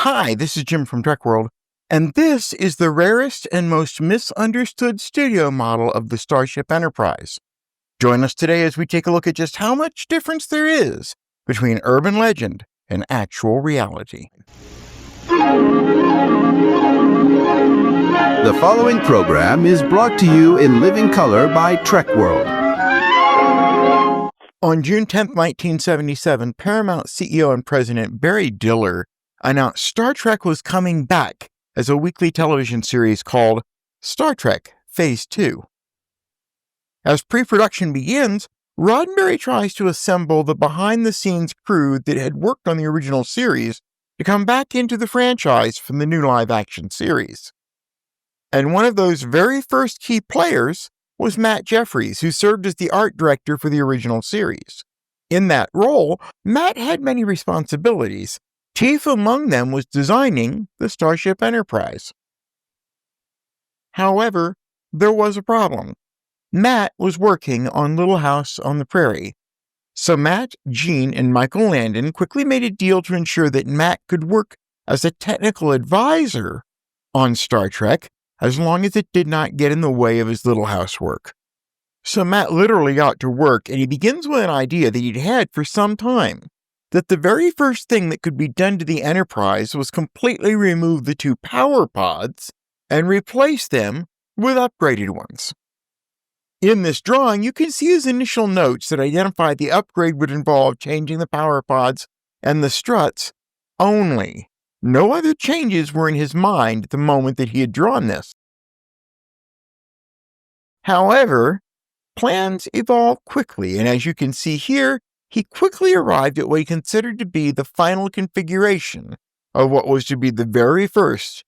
Hi, this is Jim from Trek World, and this is the rarest and most misunderstood studio model of the Starship Enterprise. Join us today as we take a look at just how much difference there is between urban legend and actual reality. The following program is brought to you in living color by Trek World. On June 10, 1977, Paramount CEO and President Barry Diller announced Star Trek was coming back as a weekly television series called Star Trek Phase 2. As pre-production begins, Roddenberry tries to assemble the behind-the-scenes crew that had worked on the original series to come back into the franchise from the new live-action series. And one of those very first key players was Matt Jefferies, who served as the art director for the original series. In that role, Matt had many responsibilities. Chief among them was designing the Starship Enterprise. However, there was a problem. Matt was working on Little House on the Prairie. So Matt, Gene, and Michael Landon quickly made a deal to ensure that Matt could work as a technical advisor on Star Trek as long as it did not get in the way of his Little House work. So Matt literally got to work, and he begins with an idea that he'd had for some time, that the very first thing that could be done to the Enterprise was completely remove the two power pods and replace them with upgraded ones. In this drawing, you can see his initial notes that identify the upgrade would involve changing the power pods and the struts only. No other changes were in his mind at the moment that he had drawn this. However, plans evolved quickly, and as you can see here, he quickly arrived at what he considered to be the final configuration of what was to be the very first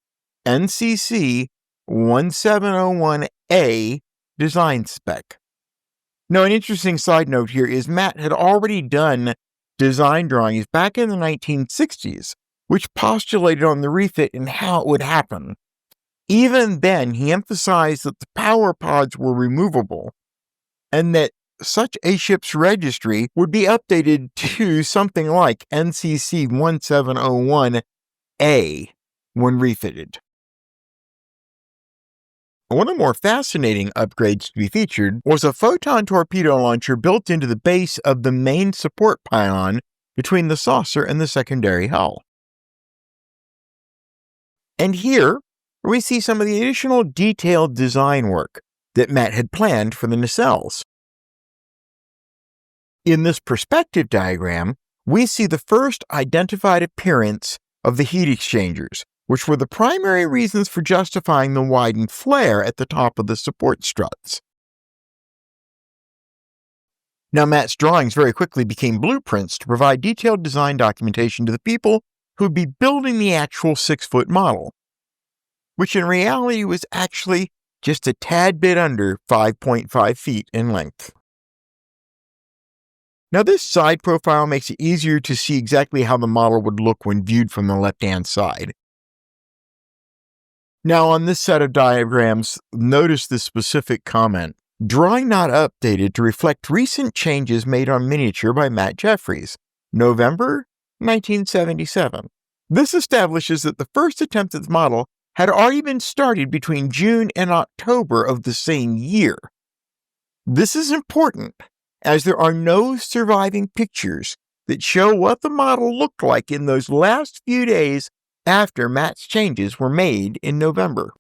NCC 1701A design spec. Now, an interesting side note here is Matt had already done design drawings back in the 1960s, which postulated on the refit and how it would happen. Even then, he emphasized that the power pods were removable and that such a ship's registry would be updated to something like NCC 1701A when refitted. One of the more fascinating upgrades to be featured was a Photon torpedo launcher built into the base of the main support pylon between the saucer and the secondary hull. And here, we see some of the additional detailed design work that Matt had planned for the nacelles. In this perspective diagram, we see the first identified appearance of the heat exchangers, which were the primary reasons for justifying the widened flare at the top of the support struts. Now, Matt's drawings very quickly became blueprints to provide detailed design documentation to the people who would be building the actual 6-foot model, which in reality was actually just a tad bit under 5.5 feet in length. Now, this side profile makes it easier to see exactly how the model would look when viewed from the left-hand side. Now, on this set of diagrams, notice the specific comment, drawing not updated to reflect recent changes made on miniature by Matt Jefferies, November 1977. This establishes that the first attempt at the model had already been started between June and October of the same year. This is important, as there are no surviving pictures that show what the model looked like in those last few days after Matt's changes were made in November.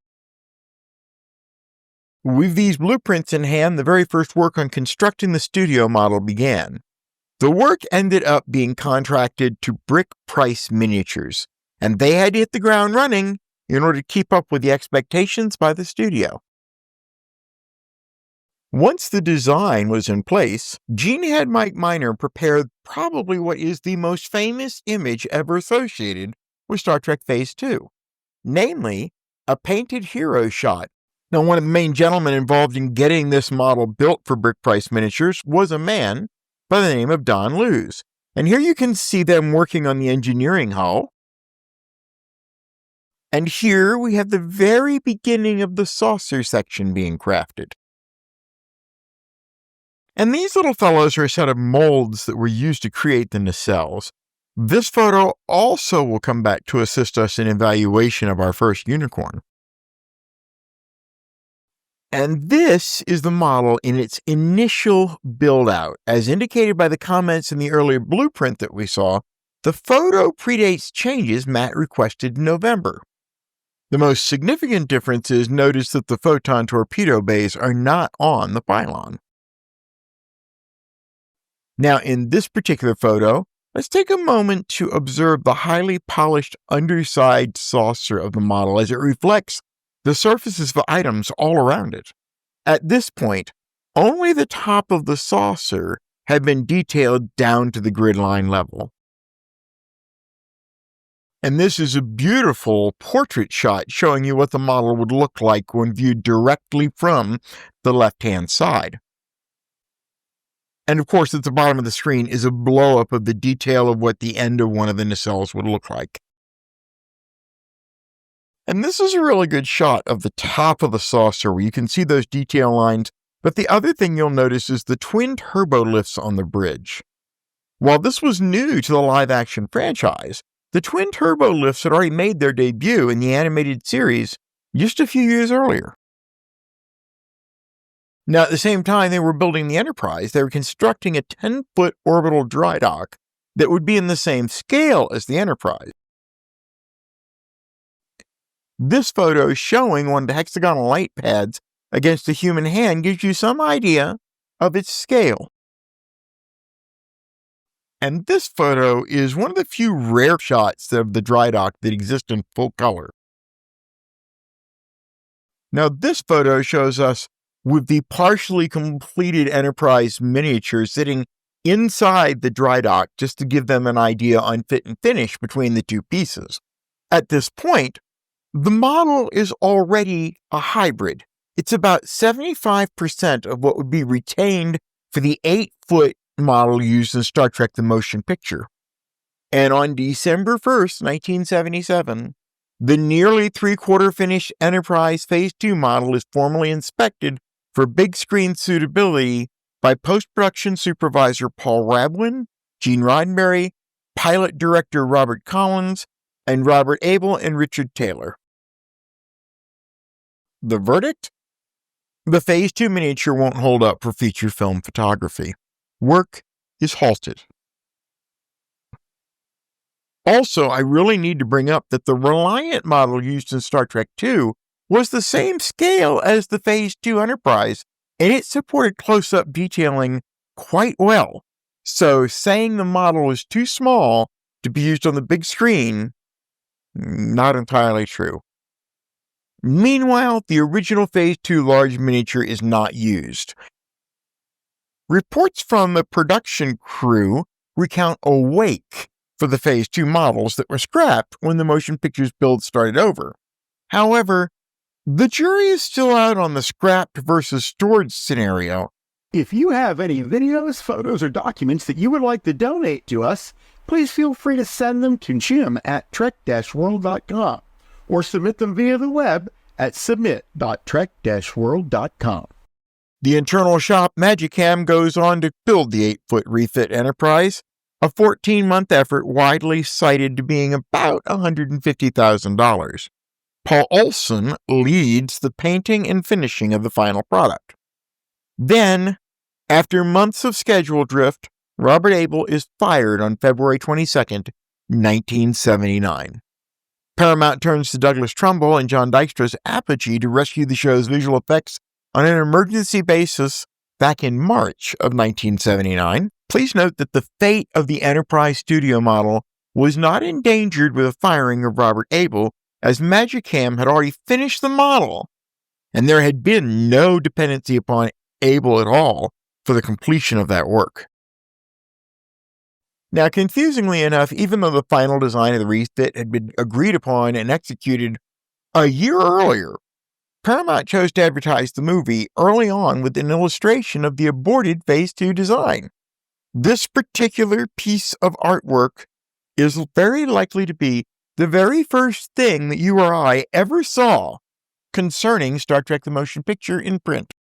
With these blueprints in hand, the very first work on constructing the studio model began. The work ended up being contracted to Brick Price Miniatures, and they had to hit the ground running in order to keep up with the expectations by the studio. Once the design was in place, Gene had Mike Miner prepare probably what is the most famous image ever associated with Star Trek Phase 2, namely a painted hero shot. Now, one of the main gentlemen involved in getting this model built for Brick Price Miniatures was a man by the name of Don Lewis. And here you can see them working on the engineering hull. And here we have the very beginning of the saucer section being crafted. And these little fellows are a set of molds that were used to create the nacelles. This photo also will come back to assist us in evaluation of our first unicorn. And this is the model in its initial build-out. As indicated by the comments in the earlier blueprint that we saw, the photo predates changes Matt requested in November. The most significant difference is notice that the Photon torpedo bays are not on the pylon. Now, in this particular photo, let's take a moment to observe the highly polished underside saucer of the model as it reflects the surfaces of items all around it. At this point, only the top of the saucer had been detailed down to the grid line level. And this is a beautiful portrait shot showing you what the model would look like when viewed directly from the left-hand side. And of course, at the bottom of the screen is a blow-up of the detail of what the end of one of the nacelles would look like. And this is a really good shot of the top of the saucer where you can see those detail lines, but the other thing you'll notice is the twin turbo lifts on the bridge. While this was new to the live-action franchise, the twin turbo lifts had already made their debut in the animated series just a few years earlier. Now, at the same time they were building the Enterprise, they were constructing a 10-foot orbital dry dock that would be in the same scale as the Enterprise. This photo showing one of the hexagonal light pads against a human hand gives you some idea of its scale. And this photo is one of the few rare shots of the dry dock that exist in full color. Now, this photo shows us with the partially completed Enterprise miniature sitting inside the dry dock just to give them an idea on fit and finish between the two pieces. At this point, the model is already a hybrid. It's about 75% of what would be retained for the 8-foot model used in Star Trek The Motion Picture. And on December 1st, 1977, the nearly three-quarter finished Enterprise Phase 2 model is formally inspected for big screen suitability by post-production supervisor Paul Rabwin, Gene Roddenberry, pilot director Robert Collins, and Robert Abel and Richard Taylor. The verdict? The Phase 2 miniature won't hold up for feature film photography. Work is halted. Also, I really need to bring up that the Reliant model used in Star Trek II was the same scale as the Phase 2 Enterprise, and it supported close-up detailing quite well. So saying the model is too small to be used on the big screen, not entirely true. Meanwhile, the original Phase 2 large miniature is not used. Reports from the production crew recount a wake for the Phase 2 models that were scrapped when the motion picture's build started over. However, the jury is still out on the scrapped versus stored scenario. If you have any videos, photos, or documents that you would like to donate to us, please feel free to send them to jim@trek-world.com or submit them via the web at submit.trek-world.com. The internal shop Magicam goes on to build the 8-foot refit Enterprise, a 14-month effort widely cited to being about $150,000. Paul Olson leads the painting and finishing of the final product. Then, after months of schedule drift, Robert Abel is fired on February 22nd, 1979. Paramount turns to Douglas Trumbull and John Dykstra's Apogee to rescue the show's visual effects on an emergency basis back in March of 1979. Please note that the fate of the Enterprise studio model was not endangered with the firing of Robert Abel, as Magicam had already finished the model, and there had been no dependency upon Abel at all for the completion of that work. Now, confusingly enough, even though the final design of the refit had been agreed upon and executed a year earlier, Paramount chose to advertise the movie early on with an illustration of the aborted Phase 2 design. This particular piece of artwork is very likely to be the very first thing that you or I ever saw concerning Star Trek The Motion Picture in print.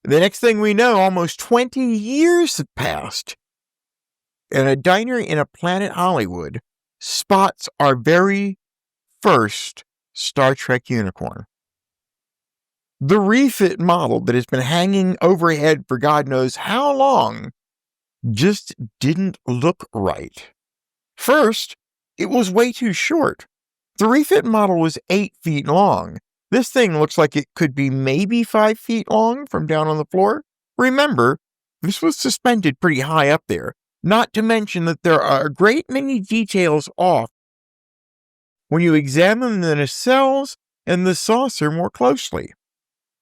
The next thing we know, almost 20 years have passed, and a diner in a Planet Hollywood spots our very first Star Trek unicorn. The refit model that has been hanging overhead for God knows how long just didn't look right. First, it was way too short. The refit model was 8 feet long. This thing looks like it could be maybe 5 feet long from down on the floor. Remember, this was suspended pretty high up there, not to mention that there are a great many details off when you examine the nacelles and the saucer more closely,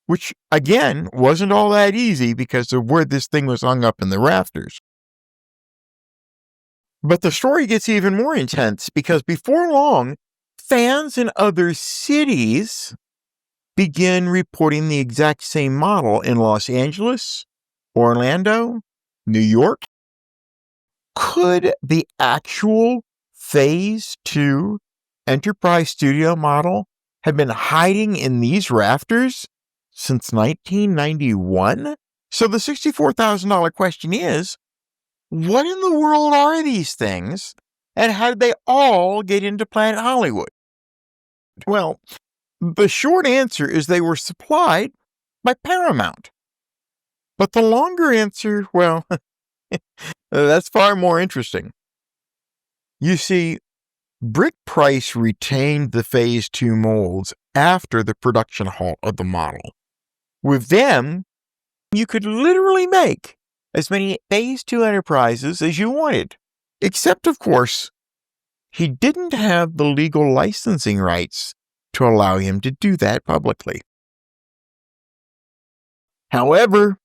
which, again, wasn't all that easy because of where this thing was hung up in the rafters. But the story gets even more intense because before long, fans in other cities begin reporting the exact same model in Los Angeles, Orlando, New York. Could the actual Phase 2 Enterprise Studio model have been hiding in these rafters since 1991? So the $64,000 question is, what in the world are these things, and how did they all get into Planet Hollywood? Well, the short answer is they were supplied by Paramount. But the longer answer, well, that's far more interesting. You see, Brick Price retained the Phase 2 molds after the production halt of the model. With them, you could literally make as many Phase 2 Enterprises as you wanted. Except, of course, he didn't have the legal licensing rights to allow him to do that publicly. However,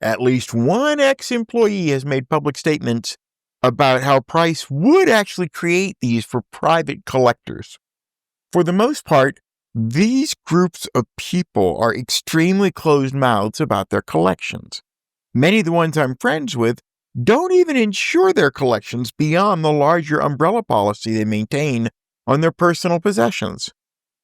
at least one ex-employee has made public statements about how Price would actually create these for private collectors. For the most part, these groups of people are extremely closed-mouthed about their collections. Many of the ones I'm friends with don't even insure their collections beyond the larger umbrella policy they maintain on their personal possessions.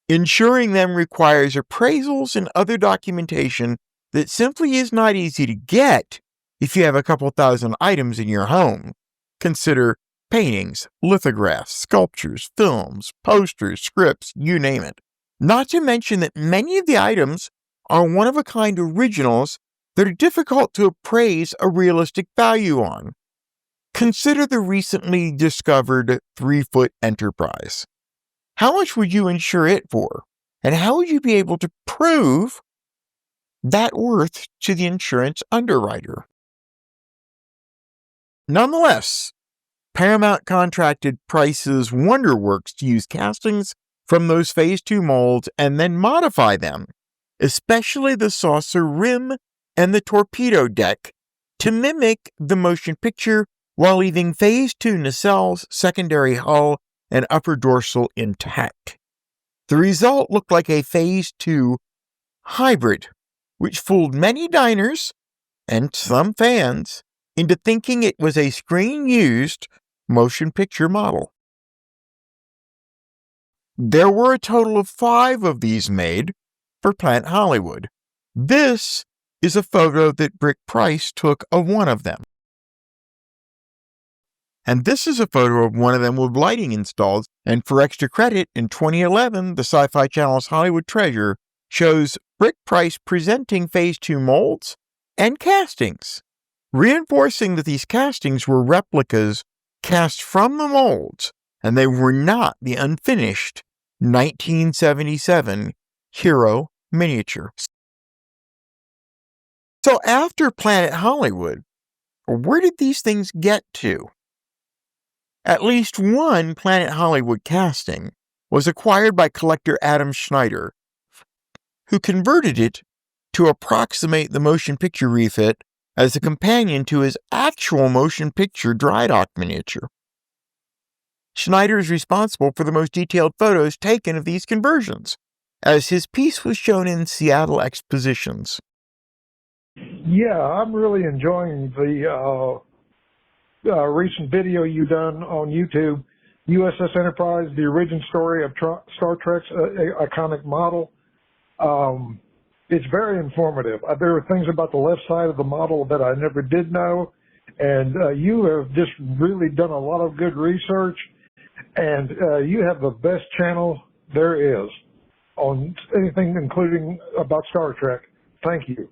Insuring them requires appraisals and other documentation that simply is not easy to get if you have a couple thousand items in your home. Consider paintings, lithographs, sculptures, films, posters, scripts, you name it. Not to mention that many of the items are one-of-a-kind originals that are difficult to appraise a realistic value on. Consider the recently discovered 3-foot Enterprise. How much would you insure it for? And how would you be able to prove that worth to the insurance underwriter? Nonetheless, Paramount contracted Price's WonderWorks to use castings from those Phase 2 molds and then modify them, especially the saucer rim and the torpedo deck, to mimic the motion picture while leaving Phase 2 nacelles, secondary hull, and upper dorsal intact. The result looked like a Phase 2 hybrid, which fooled many diners and some fans into thinking it was a screen-used motion picture model. There were a total of 5 of these made for Planet Hollywood. This is a photo that Brick Price took of one of them. And this is a photo of one of them with lighting installed. And for extra credit, in 2011, the Sci-Fi Channel's Hollywood Treasure shows Brick Price presenting Phase 2 molds and castings, reinforcing that these castings were replicas cast from the molds, and they were not the unfinished 1977 Hero miniature. So after Planet Hollywood, where did these things get to? At least one Planet Hollywood casting was acquired by collector Adam Schneider, who converted it to approximate the motion picture refit as a companion to his actual motion picture dry dock miniature. Schneider is responsible for the most detailed photos taken of these conversions, as his piece was shown in Seattle expositions. Yeah, I'm really enjoying the recent video you done on YouTube, USS Enterprise, the origin story of Star Trek's iconic model. It's very informative. There are things about the left side of the model that I never did know, And you have just really done a lot of good research, and you have the best channel there is on anything, including about Star Trek. Thank you.